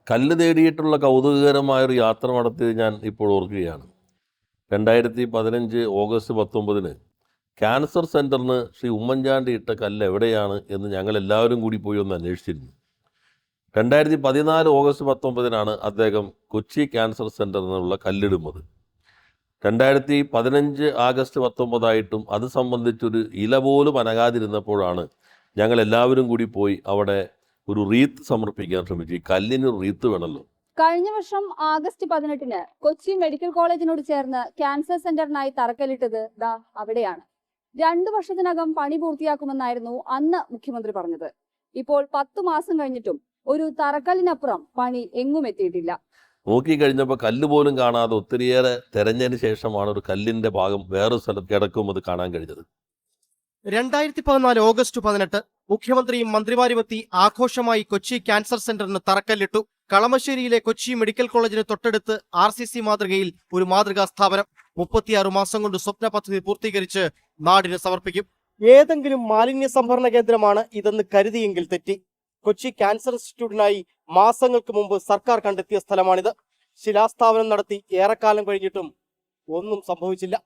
കല്ല് തേടിയിട്ടുള്ള കൗതുകകരമായൊരു യാത്ര നടത്തിയത് ഞാൻ ഇപ്പോൾ ഓർക്കുകയാണ്. 2015 ഓഗസ്റ്റ് 19 ക്യാൻസർ സെൻറ്ററിന് ശ്രീ ഉമ്മൻചാണ്ടി ഇട്ട കല്ല് എവിടെയാണ് എന്ന് ഞങ്ങളെല്ലാവരും കൂടി പോയി ഒന്ന് അന്വേഷിച്ചിരുന്നു. 2014 ഓഗസ്റ്റ് 19 അദ്ദേഹം കൊച്ചി ക്യാൻസർ സെൻറ്ററിനുള്ള കല്ലിടുന്നത്. 2015 ആഗസ്റ്റ് 19 അത് സംബന്ധിച്ചൊരു ഇല പോലും അനങ്ങാതിരുന്നപ്പോഴാണ് ഞങ്ങളെല്ലാവരും കൂടി പോയി അവിടെ ഒരു റീത്ത് സമർപ്പിക്കാൻ ശ്രമിച്ചു. ഈ കല്ലിന് റീത്ത് വേണമല്ലോ. കഴിഞ്ഞ വർഷം ആഗസ്റ്റ് 18 കൊച്ചി മെഡിക്കൽ കോളേജിനോട് ചേർന്ന് ക്യാൻസർ സെന്ററിനായി തറക്കല്ലിട്ടത് ദാ അവിടെയാണ്. 2 വർഷത്തിനകം പണി പൂർത്തിയാക്കുമെന്നായിരുന്നു അന്ന് മുഖ്യമന്ത്രി പറഞ്ഞത്. ഇപ്പോൾ 10 മാസം കഴിഞ്ഞിട്ടും ഒരു തറക്കല്ലിനപ്പുറം പണി എങ്ങും എത്തിയിട്ടില്ല. നോക്കിക്കഴിഞ്ഞപ്പോൾ കല്ല് പോലും കാണാതെ ഒത്തിരിയേറെ തെരഞ്ഞതിന് ശേഷമാണ് ഒരു കല്ലിന്റെ ഭാഗം വേറൊരു സ്ഥലത്ത് കിടക്കും അത് കാണാൻ കഴിഞ്ഞത്. 2014 ഓഗസ്റ്റ് 18 മുഖ്യമന്ത്രിയും മന്ത്രിമാരുമെത്തി ആഘോഷമായി കൊച്ചി ക്യാൻസർ സെന്ററിന് തറക്കല്ലിട്ടു. കളമശ്ശേരിയിലെ കൊച്ചി മെഡിക്കൽ കോളേജിന് തൊട്ടടുത്ത് RCC മാതൃകയിൽ ഒരു മാതൃകാ സ്ഥാപനം 36 മാസം കൊണ്ട് സ്വപ്ന പദ്ധതി പൂർത്തീകരിച്ച് നാടിന് സമർപ്പിക്കും. ഏതെങ്കിലും മാലിന്യ സംഭരണ കേന്ദ്രമാണ് ഇതെന്ന് കരുതിയെങ്കിൽ തെറ്റി. കൊച്ചി ക്യാൻസർ ഇൻസ്റ്റിറ്റ്യൂട്ടിനായി മാസങ്ങൾക്ക് മുമ്പ് സർക്കാർ കണ്ടെത്തിയ സ്ഥലമാണിത്. ശിലാസ്ഥാപനം നടത്തി ഏറെക്കാലം കഴിഞ്ഞിട്ടും ഒന്നും സംഭവിച്ചില്ല.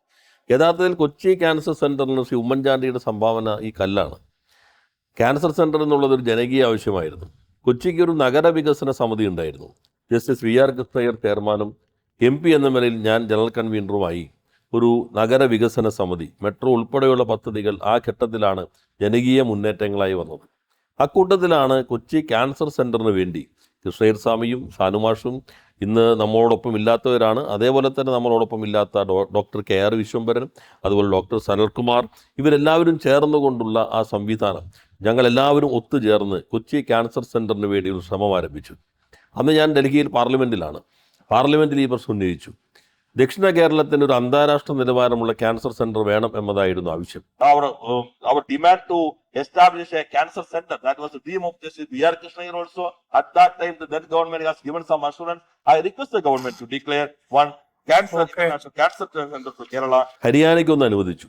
യഥാർത്ഥത്തിൽ കൊച്ചി ക്യാൻസർ സെന്ററിന് ശ്രീ ഉമ്മൻചാണ്ടിയുടെ സംഭാവന ഈ കല്ലാണ്. ക്യാൻസർ സെന്റർ എന്നുള്ളതൊരു ജനകീയ ആവശ്യമായിരുന്നു. കൊച്ചിക്ക് ഒരു നഗരവികസന സമിതി ഉണ്ടായിരുന്നു. ജസ്റ്റിസ് VR കൃഷ്ണയ്യർ ചെയർമാനും MP എന്ന നിലയിൽ ഞാൻ ജനറൽ കൺവീനറുമായി ഒരു നഗരവികസന സമിതി, മെട്രോ ഉൾപ്പെടെയുള്ള പദ്ധതികൾ ആ ഘട്ടത്തിലാണ് ജനകീയ മുന്നേറ്റങ്ങളായി വന്നത്. അക്കൂട്ടത്തിലാണ് കൊച്ചി ക്യാൻസർ സെന്ററിന് വേണ്ടി കൃഷ്ണയ്യർ സ്വാമിയും ഷാനുമാഷും ഇന്ന് നമ്മളോടൊപ്പം ഇല്ലാത്തവരാണ്. അതേപോലെ തന്നെ നമ്മളോടൊപ്പം ഇല്ലാത്ത ഡോക്ടർ KR വിശ്വംഭരൻ, അതുപോലെ ഡോക്ടർ സനൽകുമാർ, ഇവരെല്ലാവരും ചേർന്നുകൊണ്ടുള്ള ആ സംവിധാനം ഞങ്ങളെല്ലാവരും ഒത്തുചേർന്ന് കൊച്ചി ക്യാൻസർ സെൻറ്ററിന് വേണ്ടി ഒരു ശ്രമം ആരംഭിച്ചു. അന്ന് ഞാൻ ഡൽഹിയിൽ പാർലമെൻറ്റിൽ ഈ പ്രശ്നം ഉന്നയിച്ചു. ദക്ഷിണ കേരളത്തിന് ഒരു അന്താരാഷ്ട്ര നിലവാരമുള്ള ക്യാൻസർ സെന്റർ വേണം എന്നതായിരുന്നു ആവശ്യം. Our demand to establish a cancer center, that was the dream of Justice VR Krishnaiyer also. At that time, the then government has given some assurance. I request the government to declare one cancer center for Kerala. ഹരിയാനയ്ക്കൊന്ന് അനുവദിച്ചു.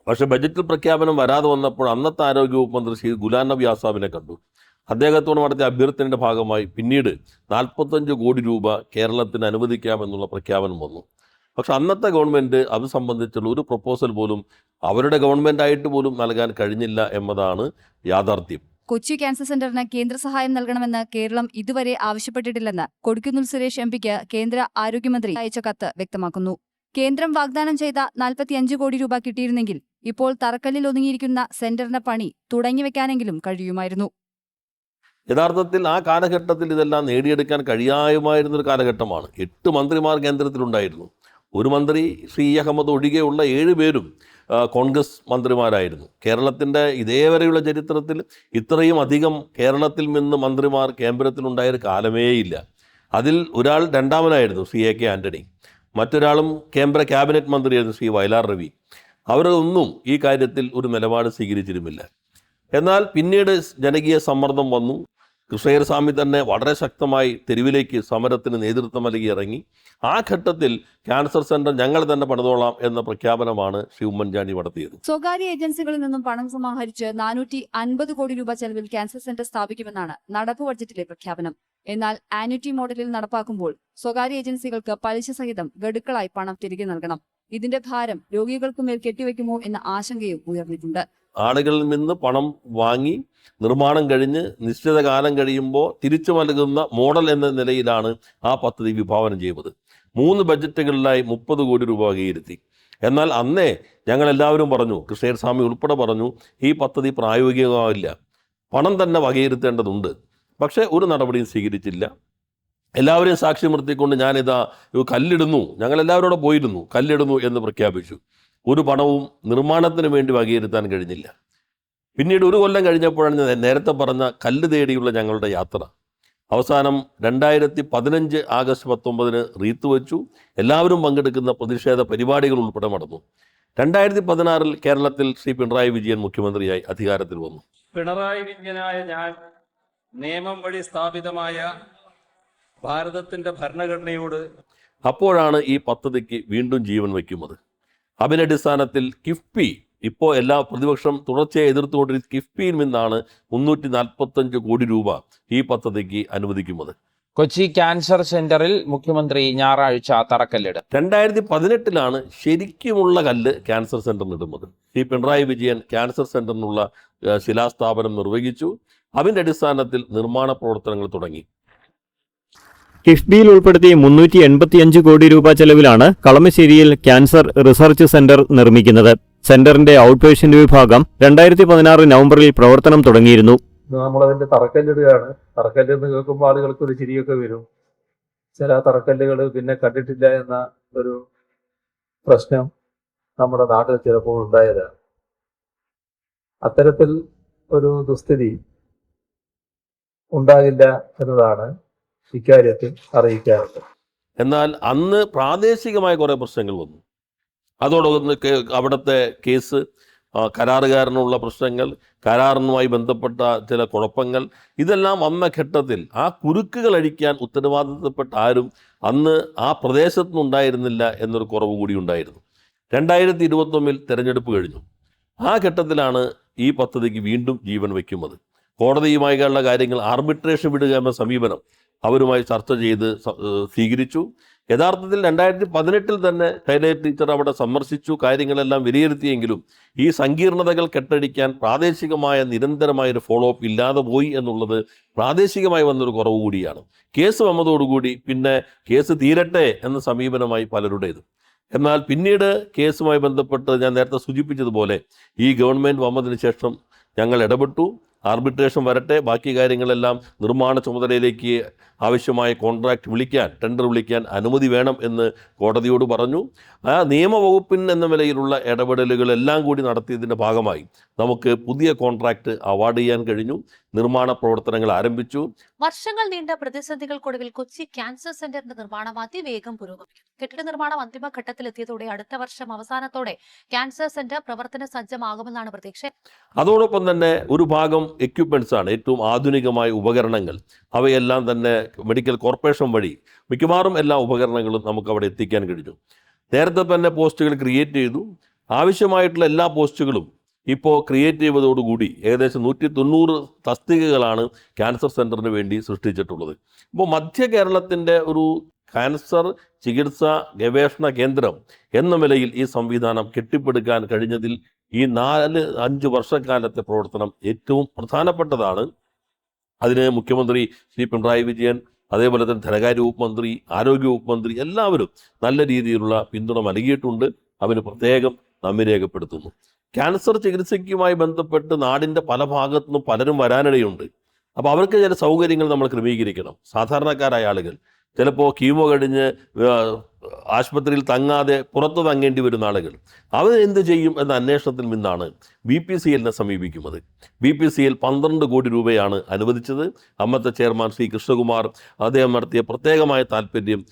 പക്ഷേ ബജറ്റിൽ പ്രഖ്യാപനം വരാതെ വന്നപ്പോൾ അന്നത്തെ ആരോഗ്യവകുപ്പ് മന്ത്രി ശ്രീ ഗുലാം നബി ആസാദിനെ കണ്ടു. അദ്ദേഹത്തോട് നടത്തിയ അഭ്യർത്ഥനയുടെ ഭാഗമായി പിന്നീട് 45 കോടി രൂപ കേരളത്തിന് അനുവദിക്കാമെന്നുള്ള പ്രഖ്യാപനം വന്നു. പക്ഷെ അന്നത്തെ ഗവൺമെൻറ് അത് സംബന്ധിച്ചുള്ള ഒരു പ്രപ്പോസൽ പോലും അവരുടെ ഗവൺമെൻറ്റായിട്ട് പോലും നൽകാൻ കഴിഞ്ഞില്ല എന്നതാണ് യാഥാർത്ഥ്യം. കൊച്ചി ക്യാൻസർ സെന്ററിന് കേന്ദ്ര സഹായം നൽകണമെന്ന് കേരളം ഇതുവരെ ആവശ്യപ്പെട്ടിട്ടില്ലെന്ന് കൊടിക്കുന്നിൽ സുരേഷ് MPക്ക് കേന്ദ്ര ആരോഗ്യമന്ത്രി അയച്ച കത്ത് വ്യക്തമാക്കുന്നു. കേന്ദ്രം വാഗ്ദാനം ചെയ്ത 45 കോടി രൂപ കിട്ടിയിരുന്നെങ്കിൽ ഇപ്പോൾ തറക്കല്ലിൽ ഒതുങ്ങിയിരിക്കുന്ന സെന്ററിന്റെ പണി തുടങ്ങിവെക്കാനെങ്കിലും കഴിയുമായിരുന്നു. യഥാർത്ഥത്തിൽ ആ കാലഘട്ടത്തിൽ ഇതെല്ലാം നേടിയെടുക്കാൻ കഴിയാമായിരുന്നൊരു കാലഘട്ടമാണ്. 8 മന്ത്രിമാർ കേന്ദ്രത്തിലുണ്ടായിരുന്നു. ഒരു മന്ത്രി ശ്രീ അഹമ്മദ് ഒഴികെയുള്ള 7 പേരും കോൺഗ്രസ് മന്ത്രിമാരായിരുന്നു. കേരളത്തിൻ്റെ ഇതേവരെയുള്ള ചരിത്രത്തിൽ ഇത്രയും അധികം കേരളത്തിൽ നിന്ന് മന്ത്രിമാർ കേന്ദ്രത്തിലുണ്ടായൊരു കാലമേയില്ല. അതിൽ ഒരാൾ രണ്ടാമനായിരുന്നു ശ്രീ AK ആൻ്റണി, മറ്റൊരാളും കേന്ദ്ര ക്യാബിനറ്റ് മന്ത്രിയായിരുന്നു ശ്രീ വയലാർ രവി. അവരൊന്നും ഈ കാര്യത്തിൽ ഒരു നിലപാട് സ്വീകരിച്ചിരുന്നില്ല. എന്നാൽ പിന്നീട് ജനകീയ സമ്മർദ്ദം വന്നു. കൃഷ്ണയ്യർ സ്വാമി തന്നെ വളരെ ശക്തമായി തെരുവിലേക്ക് സമരത്തിന് നേതൃത്വം നൽകി ഇറങ്ങി. ആ ഘട്ടത്തിൽ ക്യാൻസർ സെന്റർ ഞങ്ങൾ തന്നെ പണിതോളാം എന്ന പ്രഖ്യാപനമാണ് ശ്രീ ഉമ്മൻചാണ്ടി നടത്തിയത്. സ്വകാര്യ ഏജൻസികളിൽ നിന്നും പണം സമാഹരിച്ച് 450 കോടി രൂപ ചെലവിൽ ക്യാൻസർ സെന്റർ സ്ഥാപിക്കുമെന്നാണ് നടപ്പ് ബഡ്ജറ്റിലെ പ്രഖ്യാപനം. എന്നാൽ ആന്വിറ്റി മോഡലിൽ നടപ്പാക്കുമ്പോൾ സ്വകാര്യ ഏജൻസികൾക്ക് പലിശ സഹിതം ഗഡുക്കളായി പണം തിരികെ നൽകണം. ഇതിന്റെ ഭാരം രോഗികൾക്കുമേൽ കെട്ടിവെക്കുമോ എന്ന ആശങ്കയും ഉയർന്നിട്ടുണ്ട്. ആളുകളിൽ നിന്ന് പണം വാങ്ങി നിർമ്മാണം കഴിഞ്ഞ് നിശ്ചിത കാലം കഴിയുമ്പോൾ തിരിച്ചു നൽകുന്ന മോഡൽ എന്ന നിലയിലാണ് ആ പദ്ധതി വിഭാവനം ചെയ്യുന്നത്. 3 ബഡ്ജറ്റുകളിലായി 30 കോടി രൂപ വകയിരുത്തി. എന്നാൽ അന്നേ ഞങ്ങളെല്ലാവരും പറഞ്ഞു, കൃഷ്ണയ്യർ സ്വാമി ഉൾപ്പെടെ പറഞ്ഞു, ഈ പദ്ധതി പ്രായോഗികമാവില്ല, പണം തന്നെ വകയിരുത്തേണ്ടതുണ്ട്. പക്ഷേ ഒരു നടപടിയും സ്വീകരിച്ചില്ല. എല്ലാവരെയും സാക്ഷി നിർത്തിക്കൊണ്ട് ഞാനിതാ കല്ലിടുന്നു, ഞങ്ങളെല്ലാവരോടെ പോയിരുന്നു, കല്ലിടുന്നു എന്ന് പ്രഖ്യാപിച്ചു. ഒരു പണവും നിർമ്മാണത്തിന് വേണ്ടി വകയിരുത്താൻ കഴിഞ്ഞില്ല. പിന്നീട് 1 കൊല്ലം കഴിഞ്ഞപ്പോഴാണ് നേരത്തെ പറഞ്ഞ കല്ല് തേടിയുള്ള ഞങ്ങളുടെ യാത്ര. അവസാനം 2015 ആഗസ്റ്റ് 19 റീത്ത് വെച്ചു. എല്ലാവരും പങ്കെടുക്കുന്ന പ്രതിഷേധ പരിപാടികൾ ഉൾപ്പെടെ നടന്നു. 2016 കേരളത്തിൽ ശ്രീ പിണറായി വിജയൻ മുഖ്യമന്ത്രിയായി അധികാരത്തിൽ വന്നു. പിണറായി വിജയനായ ഞാൻ നിയമം വഴി സ്ഥാപിതമായ ഭാരതത്തിന്റെ ഭരണഘടനയോട് അപ്പോഴാണ് ഈ പദ്ധതിക്ക് വീണ്ടും ജീവൻ വയ്ക്കുന്നത്. അതിനടിസ്ഥാനത്തിൽ കിഫ്ബി ഇപ്പോൾ എല്ലാ പ്രതിപക്ഷം തുടർച്ചയായി എതിർത്തുകൊണ്ടിരിക്കുന്ന കിഫ്ബിയിൽ നിന്നാണ് 345 കോടി രൂപ ഈ പദ്ധതിക്ക് അനുവദിക്കുന്നത്. കൊച്ചി ക്യാൻസർ സെന്ററിൽ മുഖ്യമന്ത്രി ഞായറാഴ്ച തറക്കല്ലിടും. 2018 ശരിക്കുമുള്ള കല്ല് ക്യാൻസർ സെന്ററിന് ഇടുന്നത്. ശ്രീ പിണറായി വിജയൻ ക്യാൻസർ സെന്ററിനുള്ള ശിലാസ്ഥാപനം നിർവഹിച്ചു. അതിന്റെ അടിസ്ഥാനത്തിൽ നിർമ്മാണ പ്രവർത്തനങ്ങൾ തുടങ്ങി. കിഫ്ബിയിൽ ഉൾപ്പെടുത്തി 385 കോടി രൂപ ചെലവിലാണ് കളമശ്ശേരിയിൽ ക്യാൻസർ റിസർച്ച് സെന്റർ നിർമ്മിക്കുന്നത്. സെന്ററിന്റെ ഔട്ട് പേഷ്യന്റ് വിഭാഗം 2016 നവംബറിൽ പ്രവർത്തനം തുടങ്ങിയിരുന്നു. നമ്മളതിന്റെ തറക്കല്ലിടുകയാണ്. തറക്കല്ലെന്ന് കേൾക്കുമ്പോൾ ആളുകൾക്ക് ഒരു ചിരിയൊക്കെ വരും. ചില തറക്കല്ലുകൾ പിന്നെ കണ്ടിട്ടില്ല എന്ന ഒരു പ്രശ്നം നമ്മുടെ നാട്ടിൽ ചിലപ്പോൾ ഉണ്ടായതാണ്. അത്തരത്തിൽ ഒരു ദുസ്ഥിതി ഉണ്ടാകില്ല എന്നതാണ് ഇക്കാര്യത്തിൽ അറിയിക്കാറുള്ളത്. എന്നാൽ അന്ന് പ്രാദേശികമായ കുറേ പ്രശ്നങ്ങൾ വന്നു. അതോടൊപ്പം അവിടുത്തെ കേസ്, കരാറുകാരനുള്ള പ്രശ്നങ്ങൾ, കരാറിനുമായി ബന്ധപ്പെട്ട ചില കുഴപ്പങ്ങൾ, ഇതെല്ലാം വന്ന ഘട്ടത്തിൽ ആ കുരുക്കുകൾ അഴിക്കാൻ ഉത്തരവാദിത്തപ്പെട്ട ആരും അന്ന് ആ പ്രദേശത്തുനിന്നുണ്ടായിരുന്നില്ല എന്നൊരു കുറവ് കൂടി ഉണ്ടായിരുന്നു. 2021 തെരഞ്ഞെടുപ്പ് കഴിഞ്ഞു. ആ ഘട്ടത്തിലാണ് ഈ പദ്ധതിക്ക് വീണ്ടും ജീവൻ വയ്ക്കുന്നത്. കോടതിയുമായുള്ള കാര്യങ്ങൾ ആർബിട്രേഷൻ വിടുക എന്ന സമീപനം അവരുമായി ചർച്ച ചെയ്ത് സ്വീകരിച്ചു. യഥാർത്ഥത്തിൽ 2018 തന്നെ ശൈലജ ടീച്ചർ അവിടെ സന്ദർശിച്ചു, കാര്യങ്ങളെല്ലാം വിലയിരുത്തിയെങ്കിലും ഈ സങ്കീർണതകൾ കെട്ടടിക്കാൻ പ്രാദേശികമായ നിരന്തരമായൊരു ഫോളോ അപ്പ് ഇല്ലാതെ പോയി എന്നുള്ളത് പ്രാദേശികമായി വന്നൊരു കുറവ് കൂടിയാണ്. കേസ് വന്നതോടുകൂടി പിന്നെ കേസ് തീരട്ടെ എന്ന സമീപനമായി പലരുടേത്. എന്നാൽ പിന്നീട് കേസുമായി ബന്ധപ്പെട്ട് ഞാൻ നേരത്തെ സൂചിപ്പിച്ചതുപോലെ ഈ ഗവൺമെൻറ് വന്നതിന് ശേഷം ഞങ്ങൾ ഇടപെട്ടു. ആർബിട്രേഷൻ വരട്ടെ, ബാക്കി കാര്യങ്ങളെല്ലാം നിർമ്മാണ ചുമതലയിലേക്ക് ആവശ്യമായ കോൺട്രാക്റ്റ് വിളിക്കാൻ, ടെൻഡർ വിളിക്കാൻ അനുമതി വേണം എന്ന് കോടതിയോട് പറഞ്ഞു. ആ നിയമവകുപ്പിന് എന്ന നിലയിലുള്ള ഇടപെടലുകളെല്ലാം കൂടി നടത്തിയതിൻ്റെ ഭാഗമായി നമുക്ക് പുതിയ കോൺട്രാക്റ്റ് അവാർഡ് ചെയ്യാൻ കഴിഞ്ഞു. നിർമ്മാണ പ്രവർത്തനങ്ങൾ ആരംഭിച്ചു. വർഷങ്ങൾ നീണ്ട പ്രതിസന്ധികൾക്കൊടുവിൽ കൊച്ചി ക്യാൻസർ സെന്ററിന്റെ നിർമ്മാണം അതിവേഗം പുരോഗമിക്കുന്നു. കെട്ടിട നിർമ്മാണം അന്തിമഘട്ടത്തിലെത്തിയതോടെ അടുത്ത വർഷം അവസാനത്തോടെ ക്യാൻസർ സെന്റർ പ്രവർത്തന സജ്ജമാകുമെന്നാണ് പ്രതീക്ഷ. അതോടൊപ്പം തന്നെ ഒരു ഭാഗം എക്യുപ്മെൻറ്റ്സ് ആണ്, ഏറ്റവും ആധുനികമായ ഉപകരണങ്ങൾ. അവയെല്ലാം തന്നെ മെഡിക്കൽ കോർപ്പറേഷൻ വഴി മിക്കവാറും എല്ലാ ഉപകരണങ്ങളും നമുക്ക് അവിടെ എത്തിക്കാൻ കഴിഞ്ഞു. നേരത്തെ തന്നെ പോസ്റ്റുകൾ ക്രിയേറ്റ് ചെയ്തു. ആവശ്യമായിട്ടുള്ള എല്ലാ പോസ്റ്റുകളും ഇപ്പോൾ ക്രിയേറ്റ് ചെയ്തതോടുകൂടി ഏകദേശം 190 തസ്തികകളാണ് ക്യാൻസർ സെൻറ്ററിന് വേണ്ടി സൃഷ്ടിച്ചിട്ടുള്ളത്. ഇപ്പോൾ മധ്യ കേരളത്തിൻ്റെ ഒരു ക്യാൻസർ ചികിത്സാ ഗവേഷണ കേന്ദ്രം എന്ന നിലയിൽ ഈ സംവിധാനം കെട്ടിപ്പടുക്കാൻ കഴിഞ്ഞതിൽ ഈ 4-5 വർഷക്കാലത്തെ പ്രവർത്തനം ഏറ്റവും പ്രധാനപ്പെട്ടതാണ്. അതിന് മുഖ്യമന്ത്രി ശ്രീ പിണറായി വിജയൻ, അതേപോലെ തന്നെ ധനകാര്യ വകുപ്പ് മന്ത്രി, ആരോഗ്യ വകുപ്പ് മന്ത്രി എല്ലാവരും നല്ല രീതിയിലുള്ള പിന്തുണ നൽകിയിട്ടുണ്ട്. അവന് പ്രത്യേകം നന്ദി രേഖപ്പെടുത്തുന്നു. ക്യാൻസർ ചികിത്സയ്ക്കുമായി ബന്ധപ്പെട്ട് നാടിൻ്റെ പല ഭാഗത്തു നിന്നും പലരും വരാനിടയുണ്ട്. അപ്പോൾ അവർക്ക് ചില സൗകര്യങ്ങൾ നമ്മൾ ക്രമീകരിക്കണം. സാധാരണക്കാരായ ആളുകൾ ചിലപ്പോൾ കീമോ കഴിഞ്ഞ് ആശുപത്രിയിൽ തങ്ങാതെ പുറത്ത് തങ്ങേണ്ടി വരുന്ന ആളുകൾ അവർ എന്ത് ചെയ്യും എന്ന അന്വേഷണത്തിൽ നിന്നാണ് BPCLനെ സമീപിക്കുന്നത്. BPCL 12 കോടി രൂപയാണ് അനുവദിച്ചത്. അന്നത്തെ ചെയർമാൻ ശ്രീ കൃഷ്ണകുമാർ അദ്ദേഹം നടത്തിയ പ്രത്യേകമായ താല്പര്യം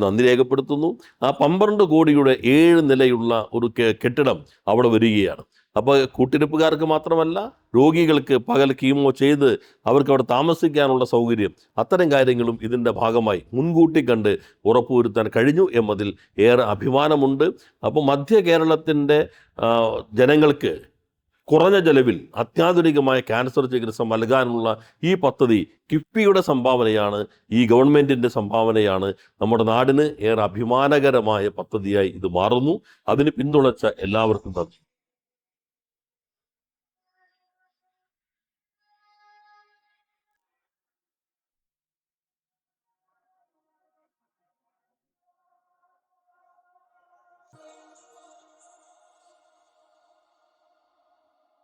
നന്ദി രേഖപ്പെടുത്തുന്നു. ആ 12 കോടിയുടെ 7 നിലയുള്ള ഒരു കെട്ടിടം അവിടെ വരികയാണ്. അപ്പോൾ കൂട്ടിരിപ്പുകാർക്ക് മാത്രമല്ല, രോഗികൾക്ക് പകൽ കീമോ ചെയ്ത് അവർക്ക് അവിടെ താമസിക്കാനുള്ള സൗകര്യം, അത്തരം കാര്യങ്ങളും ഇതിൻ്റെ ഭാഗമായി മുൻകൂട്ടി കണ്ട് ഉറപ്പുവരുത്താൻ കഴിഞ്ഞു എന്നതിൽ ഏറെ അഭിമാനമുണ്ട്. അപ്പോൾ മധ്യ കേരളത്തിൻ്റെ ജനങ്ങൾക്ക് കുറഞ്ഞ ചെലവിൽ അത്യാധുനികമായ ക്യാൻസർ ചികിത്സ നൽകാനുള്ള ഈ പദ്ധതി കിഫ്ബിയുടെ സംഭാവനയാണ്, ഈ ഗവൺമെൻറ്റിൻ്റെ സംഭാവനയാണ്. നമ്മുടെ നാടിന് ഏറെ അഭിമാനകരമായ പദ്ധതിയായി ഇത് മാറുന്നു. അതിന് പിന്തുണച്ച എല്ലാവർക്കും നന്ദി.